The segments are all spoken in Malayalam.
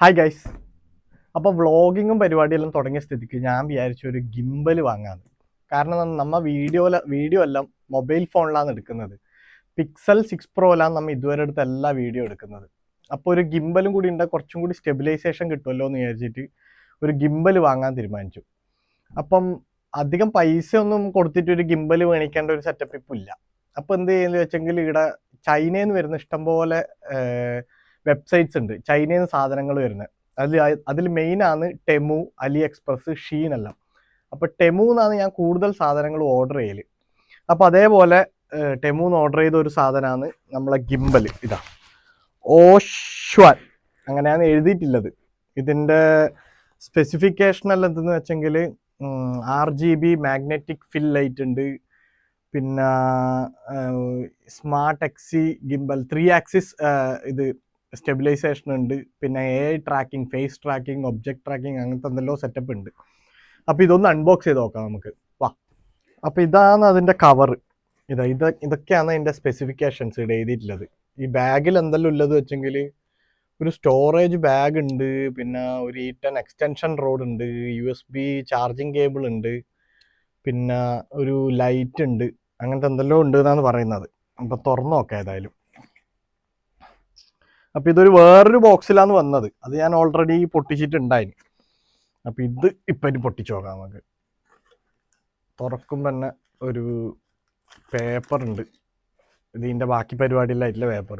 Hi guys. അപ്പോൾ വ്ളോഗിങ്ങും പരിപാടിയെല്ലാം തുടങ്ങിയ സ്ഥിതിക്ക് ഞാൻ വിചാരിച്ചു ഒരു ഗിംബൽ വാങ്ങാമെന്ന്. കാരണം നമ്മൾ വീഡിയോ എല്ലാം മൊബൈൽ ഫോണിലാണ് എടുക്കുന്നത്. പിക്സൽ 6 പ്രോയിലാണ് നമ്മൾ ഇതുവരെ എടുത്ത എല്ലാ വീഡിയോ എടുക്കുന്നത്. അപ്പോൾ ഒരു ഗിംബലും കൂടി ഉണ്ടെങ്കിൽ കുറച്ചും കൂടി സ്റ്റെബിലൈസേഷൻ കിട്ടുമല്ലോ എന്ന് വിചാരിച്ചിട്ട് ഒരു ഗിംബൽ വാങ്ങാൻ തീരുമാനിച്ചു. അപ്പം അധികം പൈസ ഒന്നും കൊടുത്തിട്ട് ഒരു ഗിംബൽ മേടിക്കേണ്ട ഒരു സെറ്റപ്പ് ഇപ്പം ഇല്ല. അപ്പോൾ എന്ത് ചെയ്യുന്നത് വെച്ചെങ്കിൽ ഇവിടെ ചൈനയിൽ നിന്ന് വരുന്ന ഇഷ്ടംപോലെ വെബ്സൈറ്റ്സ് ഉണ്ട്, ചൈനയിൽ നിന്ന് സാധനങ്ങൾ വരുന്നത്. അതിൽ മെയിനാണ് ടെമു, അലി എക്സ്പ്രസ്, ഷീൻ എല്ലാം. അപ്പോൾ ടെമു എന്നാണ് ഞാൻ കൂടുതൽ സാധനങ്ങൾ ഓർഡർ ചെയ്യൽ. അപ്പോൾ അതേപോലെ ടെമുന്ന് ഓർഡർ ചെയ്ത ഒരു സാധനമാണ് നമ്മളെ ഗിംബൽ. ഇതാ ഓഷ്വാൻ അങ്ങനെയാണ് എഴുതിയിട്ടുള്ളത്. ഇതിൻ്റെ സ്പെസിഫിക്കേഷൻ എല്ലാം എന്തെന്ന് വെച്ചെങ്കിൽ RGB മാഗ്നറ്റിക് ഫിൽ ലൈറ്റ് ഉണ്ട്, പിന്നെ സ്മാർട്ട് എക്സി ഗിംബൽ 3 ആക്സിസ് ഇത് സ്റ്റെബിലൈസേഷൻ ഉണ്ട്, പിന്നെ AI tracking, face tracking, object tracking, അങ്ങനത്തെ എന്തെല്ലോ സെറ്റപ്പ് ഉണ്ട്. അപ്പോൾ ഇതൊന്ന് അൺബോക്സ് ചെയ്ത് നോക്കാം നമുക്ക്, വാ. അപ്പോൾ ഇതാണ് അതിൻ്റെ കവർ. ഇതൊക്കെയാണ് അതിൻ്റെ സ്പെസിഫിക്കേഷൻസ് ഇവിടെ എഴുതിയിട്ടുള്ളത്. ഈ ബാഗിൽ എന്തെല്ലാം ഉള്ളത് വെച്ചെങ്കിൽ ഒരു സ്റ്റോറേജ് ബാഗ് ഉണ്ട്, പിന്നെ ഒരു E10 എക്സ്റ്റൻഷൻ റോഡ് ഉണ്ട്, USB ചാർജിങ് കേബിൾ ഉണ്ട്, പിന്നെ ഒരു ലൈറ്റ് ഉണ്ട്, അങ്ങനത്തെ എന്തെല്ലോ ഉണ്ട് എന്നാണ് പറയുന്നത്. അപ്പോൾ തുറന്നു നോക്കാം ഏതായാലും. അപ്പോൾ ഇതൊരു വേറൊരു ബോക്സിലാണ് വന്നത്, അത് ഞാൻ ഓൾറെഡി പൊട്ടിച്ചിട്ടുണ്ടായിരുന്നു. അപ്പോൾ ഇത് ഇപ്പം ഇനി പൊട്ടിച്ച് നോക്കാം നമുക്ക്. തുറക്കുമ്പോൾ തന്നെ ഒരു പേപ്പർ ഉണ്ട്, ഇതിൻ്റെ ബാക്കി പരിപാടിയിലായിട്ടുള്ള പേപ്പർ.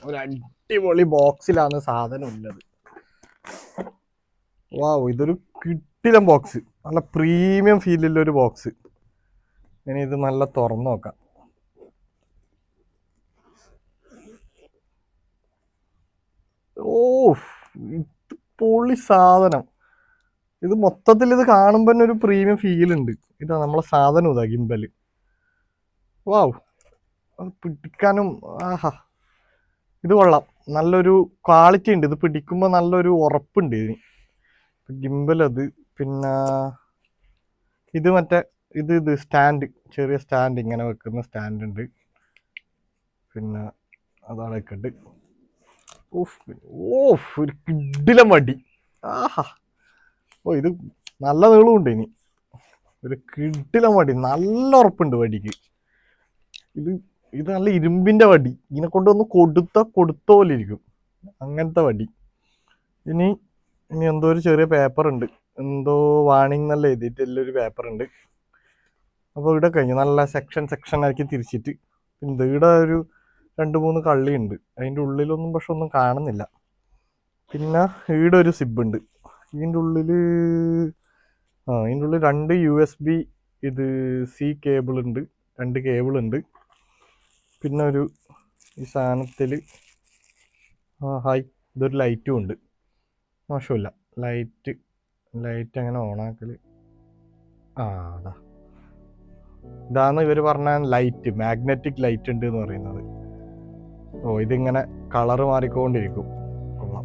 ഒരു അടിപൊളി ബോക്സിലാണ് സാധനം ഉള്ളത്. വാവ്, ഇതൊരു കിടിലൻ ബോക്സ്, നല്ല പ്രീമിയം ഫീലുള്ളൊരു ബോക്സ്. ഇനി ഇത് നല്ല തുറന്നു നോക്കാം. ഇത് പൊളി സാധനം. ഇത് മൊത്തത്തിൽ ഇത് കാണുമ്പോൾ തന്നെ ഒരു പ്രീമിയം ഫീൽ ഉണ്ട്. ഇതാ നമ്മളെ സാധനം, ഇതാ ഗിംബൽ. വാവ്, അത് പിടിക്കാനും ആഹാ, ഇത് കൊള്ളാം, നല്ലൊരു ക്വാളിറ്റി ഉണ്ട്. ഇത് പിടിക്കുമ്പോൾ നല്ലൊരു ഉറപ്പുണ്ട് ഇതിന്. ഗിംബൽ അത്, പിന്നെ ഇത് മറ്റേ ഇത് സ്റ്റാൻഡ്, ചെറിയ സ്റ്റാൻഡ്, ഇങ്ങനെ വെക്കുന്ന സ്റ്റാൻഡ് ഉണ്ട്. പിന്നെ അതാണ് വെക്കണ്ട്. ഒരു കിടിലൻ വടി. ആഹാ, ഇത് നല്ല നീളമുണ്ട്. ഇനി ഒരു കിടിലൻ വടി, നല്ല ഉറപ്പുണ്ട് വടിക്ക്. ഇത് നല്ല ഇരുമ്പിൻ്റെ വടി, ഇതിനെ കൊണ്ടൊന്ന് കൊടുത്ത പോലെ ഇരിക്കും, അങ്ങനത്തെ വടി. ഇനി എന്തോ ഒരു ചെറിയ പേപ്പർ ഉണ്ട്, എന്തോ വാണിംഗ് നല്ല എഴുതിയിട്ട് ഒരു പേപ്പർ ഉണ്ട്. അപ്പോൾ ഇവിടെ കഴിഞ്ഞു, നല്ല സെക്ഷൻ ആക്കി തിരിച്ചിട്ട്. പിന്നെ ഇവിടെ ഒരു 2-3 കള്ളിയുണ്ട്, അതിൻ്റെ ഉള്ളിലൊന്നും പക്ഷെ ഒന്നും കാണുന്നില്ല. പിന്നെ ഇവിടെ ഒരു സിബ് ഉണ്ട്, ഇതിൻ്റെ ഉള്ളിൽ 2 USB C കേബിൾ ഉണ്ട്, 2 കേബിൾ ഉണ്ട്. പിന്നെ ഈ സാധനത്തിൽ ഹായ്, ഇതൊരു ലൈറ്റും ഉണ്ട്. മോശമില്ല, ലൈറ്റ് അങ്ങനെ ഓണാക്കൽ. ഇതാണ് ഇവർ പറഞ്ഞ ലൈറ്റ്, മാഗ്നറ്റിക് ലൈറ്റ് ഉണ്ട് എന്ന് പറയുന്നത്. ഇതിങ്ങനെ കളറ് മാറിക്കൊണ്ടിരിക്കും. കൊള്ളാം,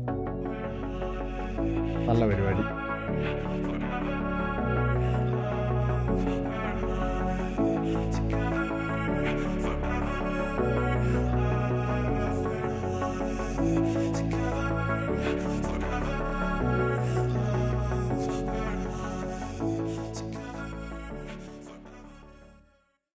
നല്ല പരിപാടി.